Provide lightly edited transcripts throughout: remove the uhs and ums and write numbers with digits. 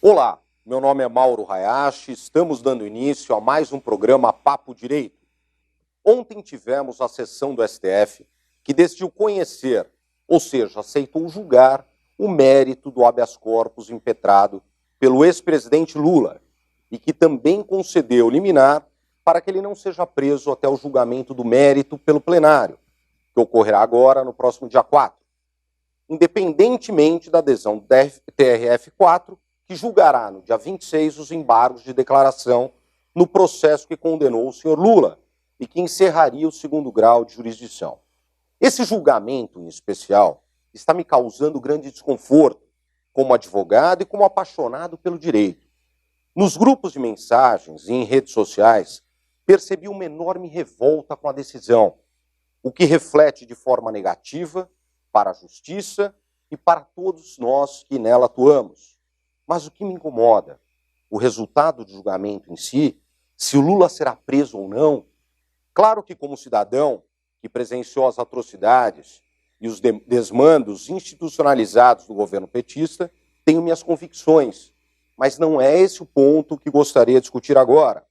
Olá, meu nome é Mauro Hayashi, estamos dando início a mais um programa Papo Direito. Ontem tivemos a sessão do STF que decidiu conhecer, ou seja, aceitou julgar o mérito do habeas corpus impetrado pelo ex-presidente Lula e que também concedeu liminar para que ele não seja preso até o julgamento do mérito pelo plenário, que ocorrerá agora no próximo dia 4. Independentemente da adesão do TRF4, que julgará no dia 26 os embargos de declaração no processo que condenou o senhor Lula e que encerraria o segundo grau de jurisdição. Esse julgamento, em especial, está me causando grande desconforto, como advogado e como apaixonado pelo direito. Nos grupos de mensagens e em redes sociais, percebi uma enorme revolta com a decisão, o que reflete de forma negativa para a justiça e para todos nós que nela atuamos. Mas o que me incomoda, o resultado do julgamento em si, se o Lula será preso ou não. Claro que como cidadão que presenciou as atrocidades e os desmandos institucionalizados do governo petista, tenho minhas convicções, mas não é esse o ponto que gostaria de discutir agora.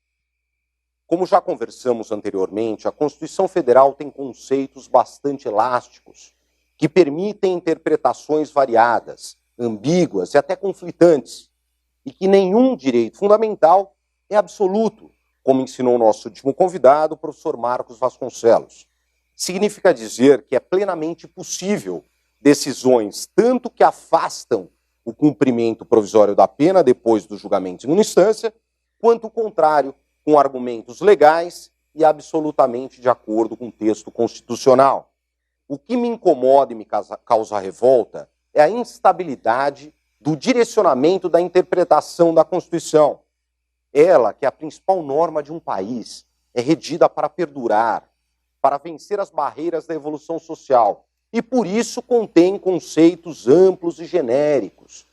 Como já conversamos anteriormente, a Constituição Federal tem conceitos bastante elásticos, que permitem interpretações variadas, ambíguas e até conflitantes, e que nenhum direito fundamental é absoluto, como ensinou nosso último convidado, o professor Marcos Vasconcelos. Significa dizer que é plenamente possível decisões tanto que afastam o cumprimento provisório da pena depois do julgamento em segunda instância, quanto o contrário, com argumentos legais e absolutamente de acordo com o texto constitucional. O que me incomoda e me causa revolta é a instabilidade do direcionamento da interpretação da Constituição. Ela, que é a principal norma de um país, é regida para perdurar, para vencer as barreiras da evolução social e, por isso, contém conceitos amplos e genéricos,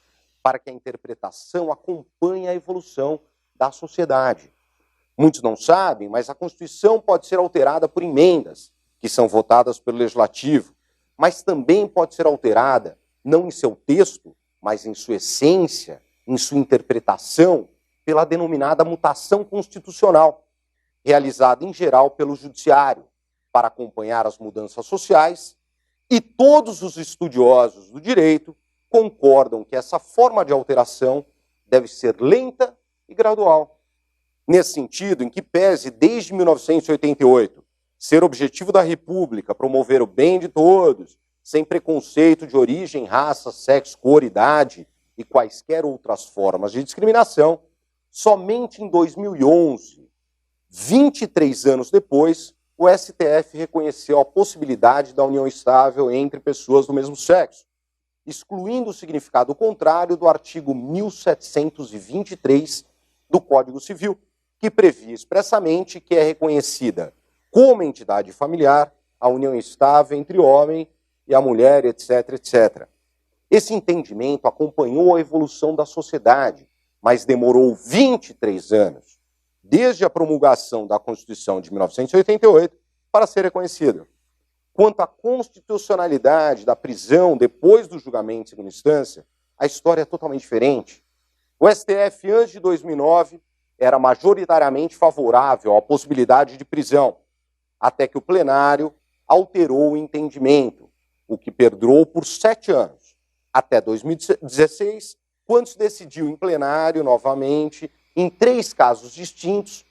para que a interpretação acompanhe a evolução da sociedade. Muitos não sabem, mas a Constituição pode ser alterada por emendas, que são votadas pelo Legislativo, mas também pode ser alterada não em seu texto, mas em sua essência, em sua interpretação, pela denominada mutação constitucional, realizada em geral pelo Judiciário, para acompanhar as mudanças sociais, e todos os estudiosos do direito concordam que essa forma de alteração deve ser lenta e gradual. Nesse sentido, em que pese desde 1988 ser objetivo da República promover o bem de todos, sem preconceito de origem, raça, sexo, cor, idade e quaisquer outras formas de discriminação, somente em 2011, 23 anos depois, o STF reconheceu a possibilidade da união estável entre pessoas do mesmo sexo, excluindo o significado contrário do artigo 1723 do Código Civil, que previa expressamente que é reconhecida como entidade familiar a união estável entre homem e a mulher, etc, etc. Esse entendimento acompanhou a evolução da sociedade, mas demorou 23 anos, desde a promulgação da Constituição de 1988, para ser reconhecido. Quanto à constitucionalidade da prisão depois do julgamento em segunda instância, a história é totalmente diferente. O STF, antes de 2009, era majoritariamente favorável à possibilidade de prisão, até que o plenário alterou o entendimento, o que perdurou por 7 anos, até 2016, quando se decidiu em plenário, novamente, em 3 casos distintos,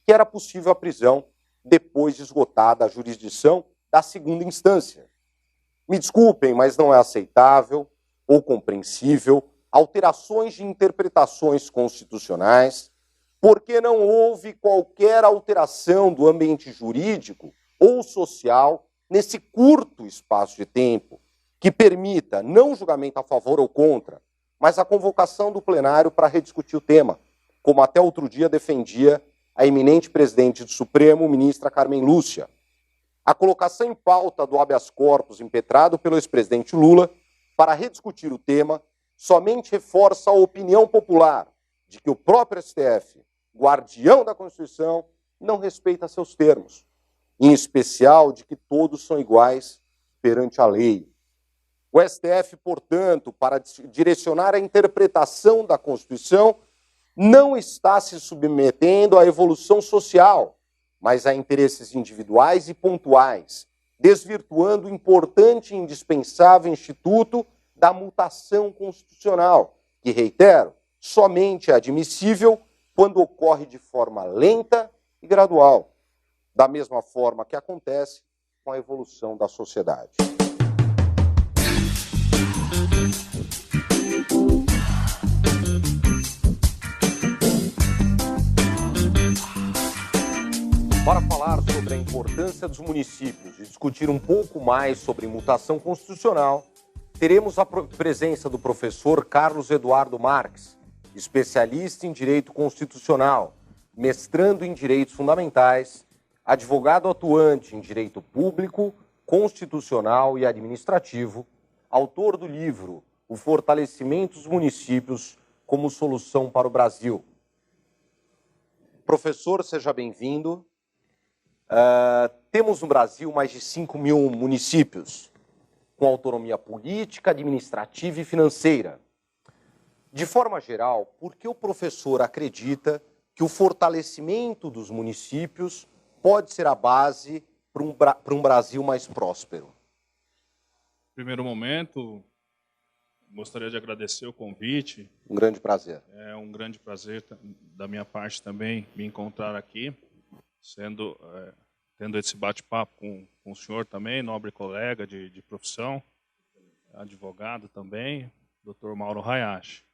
que era possível a prisão depois de esgotada a jurisdição da segunda instância. Me desculpem, mas não é aceitável ou compreensível alterações de interpretações constitucionais, porque não houve qualquer alteração do ambiente jurídico ou social nesse curto espaço de tempo que permita não julgamento a favor ou contra, mas a convocação do plenário para rediscutir o tema, como até outro dia defendia a eminente presidente do Supremo, ministra Carmen Lúcia. A colocação em pauta do habeas corpus impetrado pelo ex-presidente Lula para rediscutir o tema somente reforça a opinião popular de que o próprio STF, guardião da Constituição, não respeita seus termos, em especial de que todos são iguais perante a lei. O STF, portanto, para direcionar a interpretação da Constituição, não está se submetendo à evolução social, mas a interesses individuais e pontuais, desvirtuando o importante e indispensável instituto da mutação constitucional, que, reitero, somente é admissível quando ocorre de forma lenta e gradual, da mesma forma que acontece com a evolução da sociedade. Para falar sobre a importância dos municípios e discutir um pouco mais sobre mutação constitucional, teremos a presença do professor Carlos Eduardo Marques, especialista em Direito Constitucional, mestrando em Direitos Fundamentais, advogado atuante em Direito Público, Constitucional e Administrativo, autor do livro O Fortalecimento dos Municípios como Solução para o Brasil. Professor, seja bem-vindo. Temos no Brasil mais de 5 mil municípios, com autonomia política, administrativa e financeira. De forma geral, por que o professor acredita que o fortalecimento dos municípios pode ser a base para um Brasil mais próspero? Em primeiro momento, gostaria de agradecer o convite. Um grande prazer. É um grande prazer da minha parte também me encontrar aqui, tendo esse bate-papo com o senhor também, nobre colega de profissão, advogado também, Dr. Mauro Hayashi.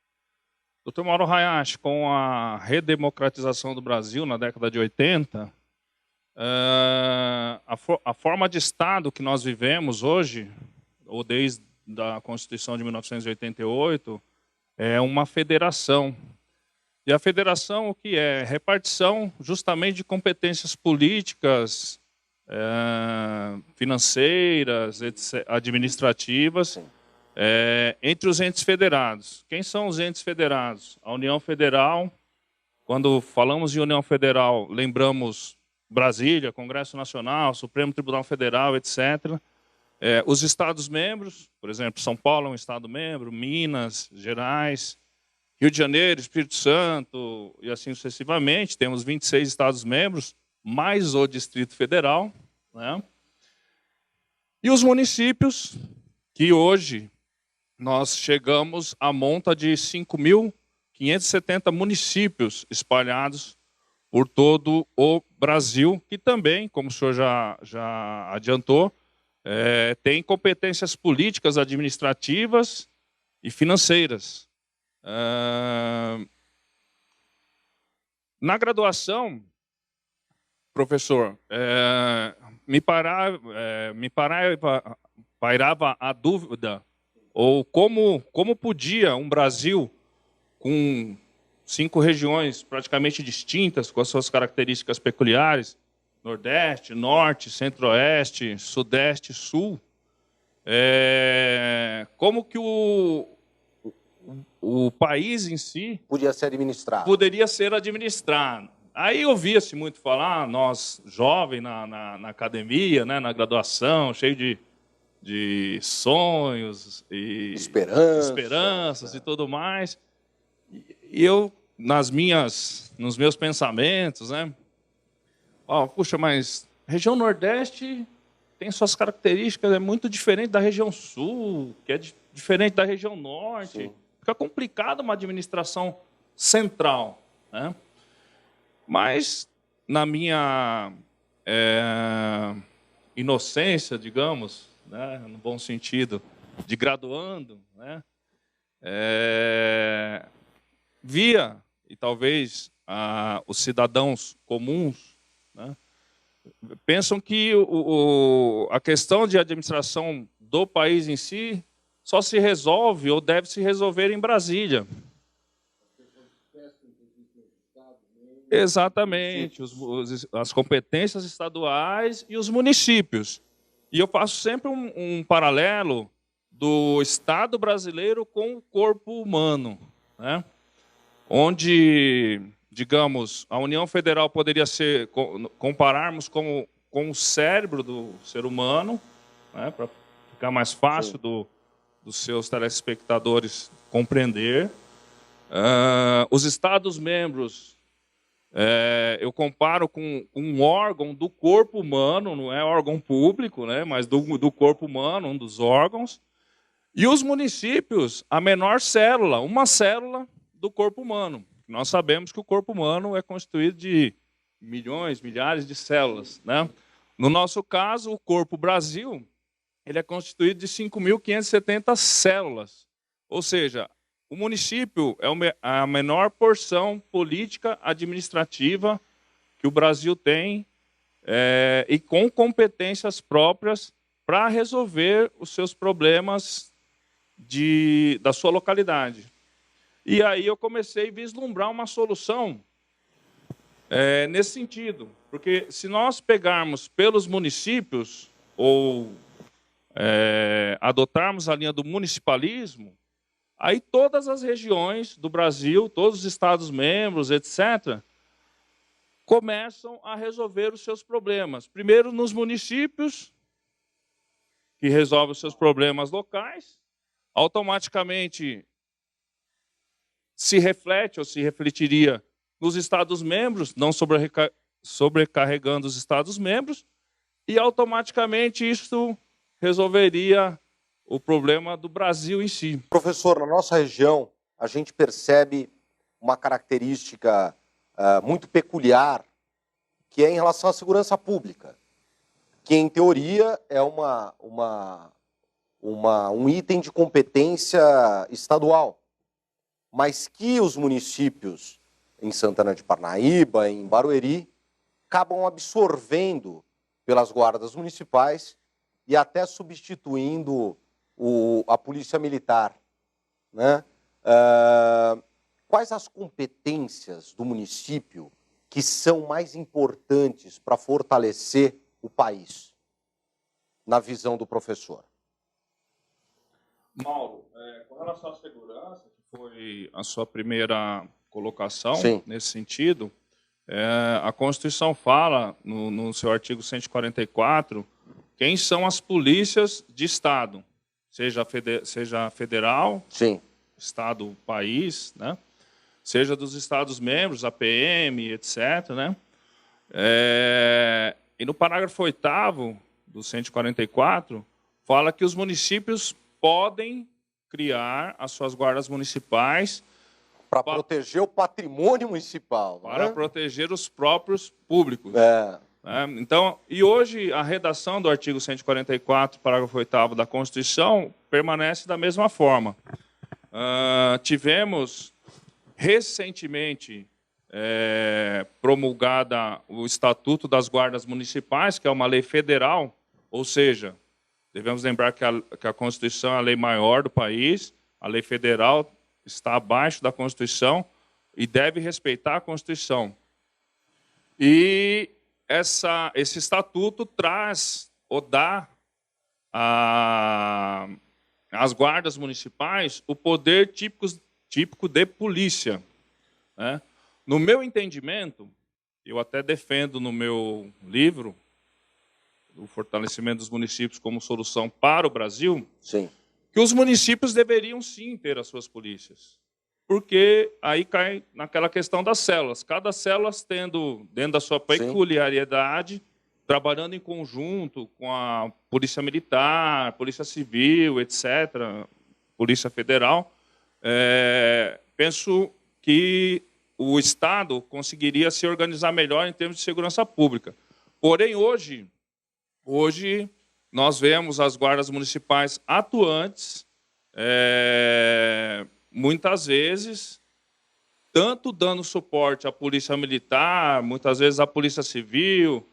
Dr. Mauro Hayashi, com a redemocratização do Brasil na década de 80, a forma de Estado que nós vivemos hoje, ou desde a Constituição de 1988, é uma federação. E a federação, o que é? Repartição justamente de competências políticas, financeiras, administrativas, entre os entes federados. Quem são os entes federados? A União Federal. Quando falamos de União Federal, lembramos Brasília, Congresso Nacional, Supremo Tribunal Federal, etc. Os Estados-membros, por exemplo, São Paulo é um Estado-membro, Minas Gerais, Rio de Janeiro, Espírito Santo, e assim sucessivamente. Temos 26 Estados-membros, mais o Distrito Federal, né? E os municípios, que hoje nós chegamos à monta de 5.570 municípios espalhados por todo o Brasil, que também, como o senhor já adiantou, tem competências políticas, administrativas e financeiras. Na graduação, professor, me pairava a dúvida, ou como podia um Brasil com 5 regiões praticamente distintas, com as suas características peculiares, Nordeste, Norte, Centro-Oeste, Sudeste, Sul, como que o país em si poderia ser administrado. Aí ouvia-se muito falar, nós jovens na academia, né, na graduação, cheio de sonhos e esperanças e tudo mais. E eu, nos meus pensamentos, né, puxa, mas a região Nordeste tem suas características, é muito diferente da região Sul, que é diferente da região Norte. Sim. Fica complicado uma administração central, né? Mas, na minha inocência, digamos, né, no bom sentido, de graduando, né, via, e talvez os cidadãos comuns, né, pensam que a questão de administração do país em si só se resolve ou deve se resolver em Brasília. Exatamente, as competências estaduais e os municípios. E eu faço sempre um paralelo do Estado brasileiro com o corpo humano, né? Onde, digamos, a União Federal poderia ser, compararmos com o cérebro do ser humano, né, para ficar mais fácil dos seus telespectadores compreender. Os Estados-membros, eu comparo com um órgão do corpo humano, não é órgão público, né, mas do corpo humano, um dos órgãos. E os municípios, a menor célula, uma célula do corpo humano. Nós sabemos que o corpo humano é constituído de milhões, milhares de células, né? No nosso caso, o corpo Brasil, ele é constituído de 5.570 células. Ou seja, o município é a menor porção política administrativa que o Brasil tem e com competências próprias para resolver os seus problemas da sua localidade. E aí eu comecei a vislumbrar uma solução nesse sentido. Porque se nós pegarmos pelos municípios ou adotarmos a linha do municipalismo, aí todas as regiões do Brasil, todos os Estados-membros, etc., começam a resolver os seus problemas. Primeiro nos municípios, que resolvem os seus problemas locais, automaticamente se reflete ou se refletiria nos Estados-membros, não sobrecarregando os Estados-membros, e automaticamente isso resolveria o problema do Brasil em si. Professor, na nossa região, a gente percebe uma característica muito peculiar, que é em relação à segurança pública, que, em teoria, é um item de competência estadual, mas que os municípios em Santana de Parnaíba, em Barueri, acabam absorvendo pelas guardas municipais e até substituindo a polícia militar, né? Quais as competências do município que são mais importantes para fortalecer o país, na visão do professor? Mauro, com relação à segurança, que foi a sua primeira colocação, sim, nesse sentido, a Constituição fala, no seu artigo 144, quem são as polícias de Estado, seja federal, sim, Estado, país, né? Seja dos Estados-membros, a PM, etc., né? E no parágrafo 8º do 144, fala que os municípios podem criar as suas guardas municipais para proteger o patrimônio municipal. Para proteger os próprios públicos. Então, e hoje a redação do artigo 144, parágrafo 8º da Constituição, permanece da mesma forma. Tivemos recentemente promulgada o Estatuto das Guardas Municipais, que é uma lei federal, ou seja, devemos lembrar que a Constituição é a lei maior do país, a lei federal está abaixo da Constituição e deve respeitar a Constituição. E esse estatuto traz ou dá às guardas municipais o poder típico de polícia, né? No meu entendimento, eu até defendo no meu livro, o fortalecimento dos municípios como solução para o Brasil, sim, que os municípios deveriam sim ter as suas polícias. Porque aí cai naquela questão das células. Cada célula tendo, dentro da sua peculiaridade, trabalhando em conjunto com a Polícia Militar, Polícia Civil, etc., Polícia Federal, penso que o Estado conseguiria se organizar melhor em termos de segurança pública. Porém, hoje nós vemos as guardas municipais atuantes, muitas vezes, tanto dando suporte à Polícia Militar, muitas vezes à Polícia Civil,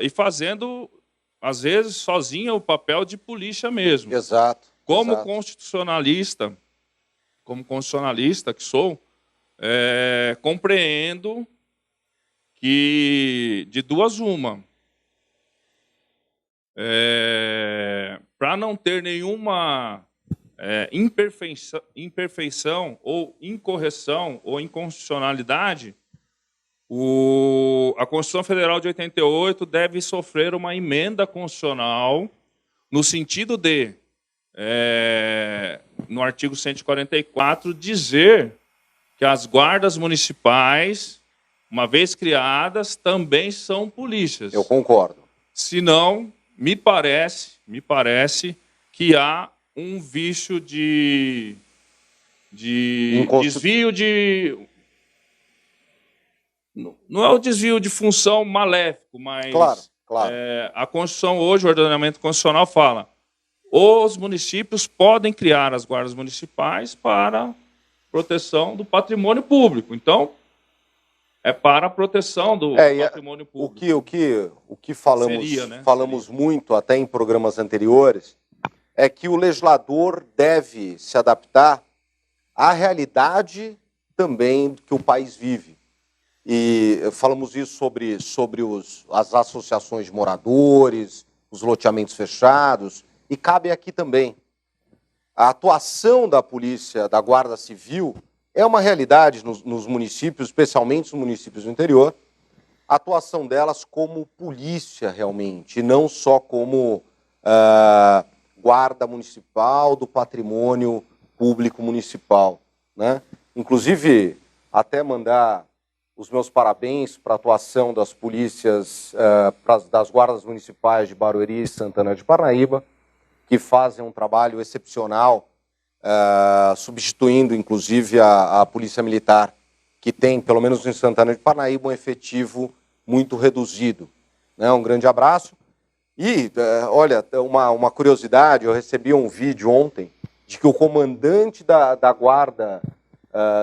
e fazendo, às vezes, sozinha o papel de polícia mesmo. Exato. Como constitucionalista que sou, compreendo que, de duas uma, para não ter nenhuma imperfeição ou incorreção ou inconstitucionalidade, a Constituição Federal de 88 deve sofrer uma emenda constitucional no sentido de no artigo 144, dizer que as guardas municipais, uma vez criadas, também são polícias. Eu concordo. Senão, me parece que há um vício de desvio de... Não é o desvio de função maléfico, mas claro. A Constituição hoje, o ordenamento constitucional fala, os municípios podem criar as guardas municipais para proteção do patrimônio público. Então, é para a proteção do patrimônio público. O que falamos muito até em programas anteriores é que o legislador deve se adaptar à realidade também que o país vive. E falamos isso sobre as associações de moradores, os loteamentos fechados, e cabe aqui também. A atuação da polícia, da Guarda Civil, é uma realidade nos municípios, especialmente nos municípios do interior, a atuação delas como polícia realmente, e não só como guarda municipal do patrimônio público municipal, né? Inclusive, até mandar os meus parabéns para a atuação das polícias, das guardas municipais de Barueri e Santana de Parnaíba, que fazem um trabalho excepcional, substituindo, inclusive, a Polícia Militar, que tem, pelo menos em Santana de Parnaíba, um efetivo muito reduzido. Né? Um grande abraço. E, olha, uma curiosidade, eu recebi um vídeo ontem de que o comandante da Guarda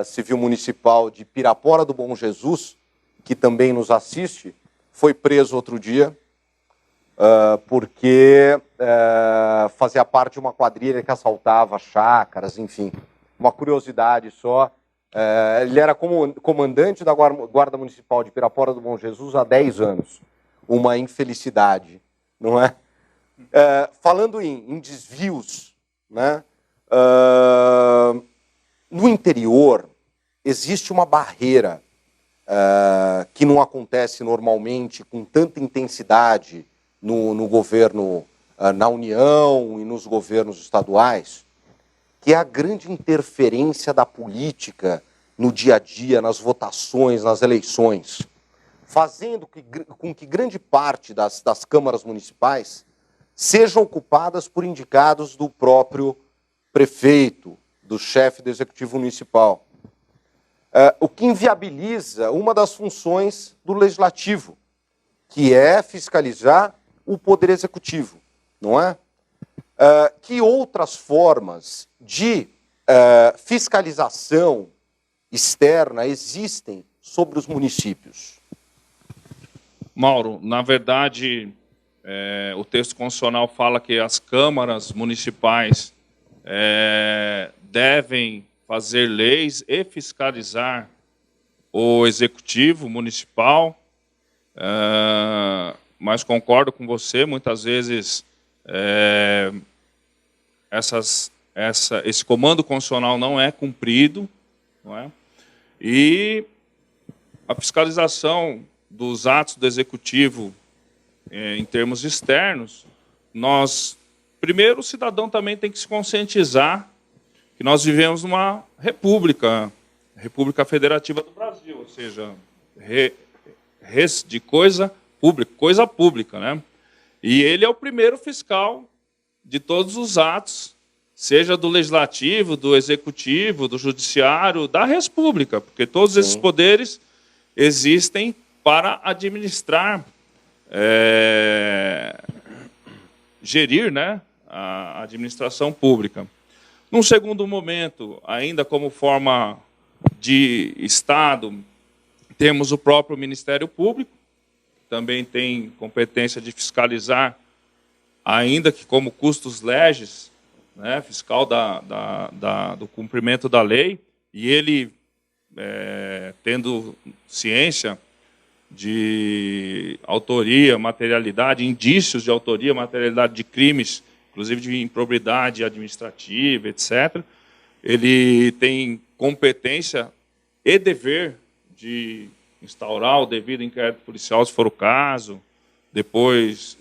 Civil Municipal de Pirapora do Bom Jesus, que também nos assiste, foi preso outro dia, porque fazia parte de uma quadrilha que assaltava chácaras, enfim. Uma curiosidade só. Ele era comandante da Guarda Municipal de Pirapora do Bom Jesus há 10 anos. Uma infelicidade, não é? Falando em desvios, né? No interior existe uma barreira que não acontece normalmente com tanta intensidade no governo, na União e nos governos estaduais, que é a grande interferência da política no dia a dia, nas votações, nas eleições, fazendo com que grande parte das câmaras municipais sejam ocupadas por indicados do próprio prefeito, do chefe do executivo municipal. O que inviabiliza uma das funções do legislativo, que é fiscalizar o poder executivo, não é? Que outras formas de fiscalização externa existem sobre os municípios? Mauro, na verdade, o texto constitucional fala que as câmaras municipais devem fazer leis e fiscalizar o executivo municipal, mas concordo com você, muitas vezes esse comando constitucional não é cumprido, não é? E a fiscalização dos atos do executivo em termos externos, primeiro o cidadão também tem que se conscientizar que nós vivemos numa República Federativa do Brasil, ou seja, de coisa pública, né? E ele é o primeiro fiscal de todos os atos, seja do legislativo, do executivo, do judiciário, da República, porque todos esses poderes existem para administrar, gerir, né, a administração pública. Num segundo momento, ainda como forma de Estado, temos o próprio Ministério Público, que também tem competência de fiscalizar, ainda que como custos legis, né, fiscal do cumprimento da lei, e ele, tendo ciência de autoria, materialidade, indícios de autoria, materialidade de crimes, inclusive de improbidade administrativa, etc., ele tem competência e dever de instaurar o devido inquérito policial, se for o caso, depois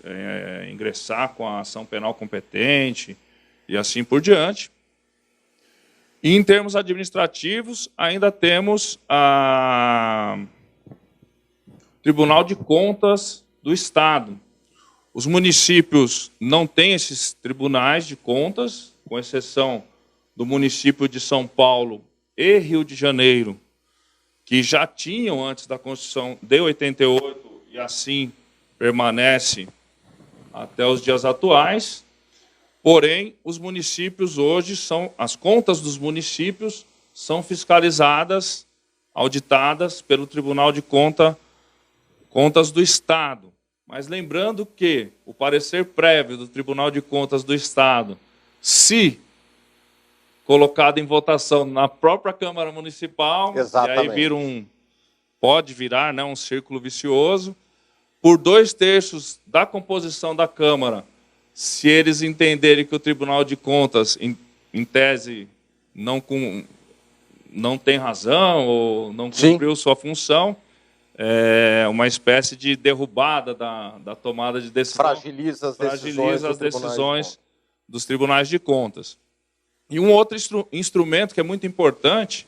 ingressar com a ação penal competente, e assim por diante. E em termos administrativos, ainda temos o Tribunal de Contas do Estado. Os municípios não têm esses tribunais de contas, com exceção do município de São Paulo e Rio de Janeiro, que já tinham antes da Constituição de 88, e assim permanece até os dias atuais. Porém, os municípios hoje as contas dos municípios são fiscalizadas, auditadas pelo Tribunal de Contas do Estado. Mas lembrando que o parecer prévio do Tribunal de Contas do Estado, se colocado em votação na própria Câmara Municipal, exatamente, e aí pode virar, né, um círculo vicioso, por 2/3 da composição da Câmara, se eles entenderem que o Tribunal de Contas, em tese, não tem razão ou não cumpriu sua função, é uma espécie de derrubada da tomada de decisão. Fragiliza as decisões dos tribunais de contas. E um outro instrumento que é muito importante,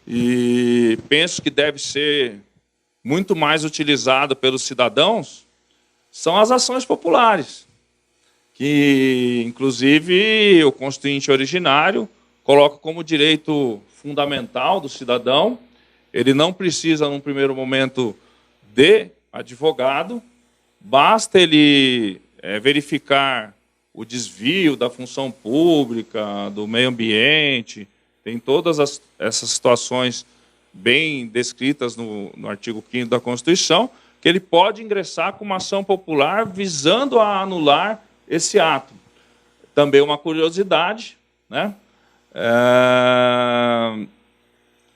e penso que deve ser muito mais utilizado pelos cidadãos, são as ações populares, que, inclusive, o Constituinte originário coloca como direito fundamental do cidadão. Ele não precisa, num primeiro momento, de advogado, basta ele verificar o desvio da função pública, do meio ambiente, tem todas essas situações bem descritas no artigo 5º da Constituição, que ele pode ingressar com uma ação popular visando a anular esse ato. Também uma curiosidade, né?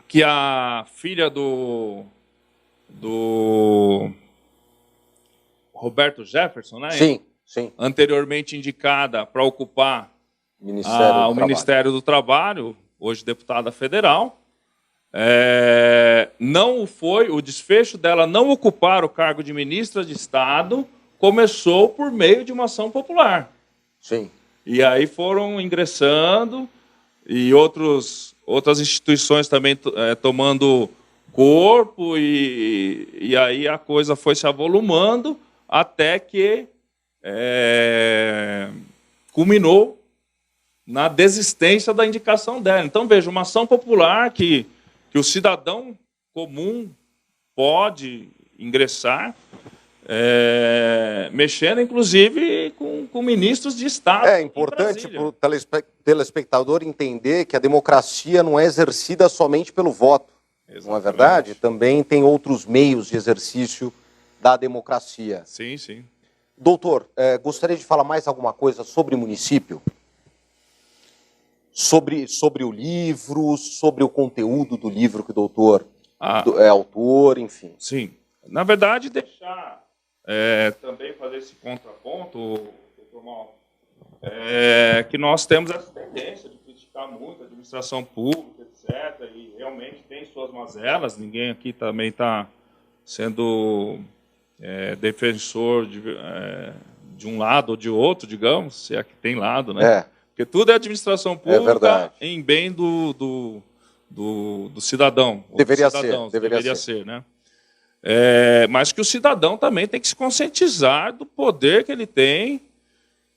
Que a filha do Roberto Jefferson, né? Sim. Anteriormente indicada para ocupar o Ministério do Trabalho, hoje deputada federal, não foi, o desfecho dela não ocupar o cargo de ministra de Estado começou por meio de uma ação popular. Sim. E aí foram ingressando e outras instituições também tomando corpo, e aí a coisa foi se avolumando até que culminou na desistência da indicação dela. Então, veja, uma ação popular que o cidadão comum pode ingressar, mexendo, inclusive, com ministros de Estado. É importante para o telespectador entender que a democracia não é exercida somente pelo voto. Exatamente. Não é verdade? Também tem outros meios de exercício da democracia. Sim, sim. Doutor, gostaria de falar mais alguma coisa sobre município? Sobre o livro, sobre o conteúdo do livro que o doutor é autor, enfim. Sim. Na verdade, deixar também fazer esse contraponto, doutor Mauro, que nós temos essa tendência de criticar muito a administração pública, etc., e realmente tem suas mazelas, ninguém aqui também está sendo defensor de um lado ou de outro, digamos, se é que tem lado, né? Porque tudo é administração pública em bem do cidadão. Deveria ser, né? Mas que o cidadão também tem que se conscientizar do poder que ele tem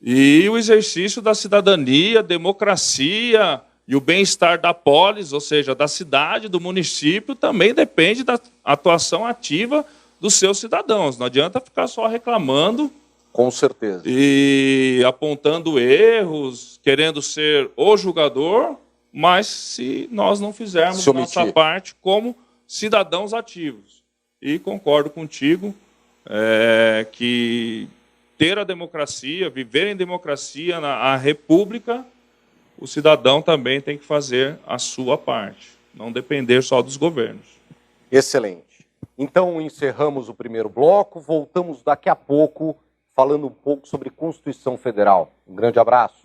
e o exercício da cidadania, democracia e o bem-estar da polis, ou seja, da cidade, do município, também depende da atuação ativa dos seus cidadãos. Não adianta ficar só reclamando. Com certeza. E apontando erros, querendo ser o julgador, mas se nós não fizermos nossa parte como cidadãos ativos. E concordo contigo que ter a democracia, viver em democracia, a república, o cidadão também tem que fazer a sua parte, não depender só dos governos. Excelente. Então, encerramos o primeiro bloco, voltamos daqui a pouco falando um pouco sobre Constituição Federal. Um grande abraço.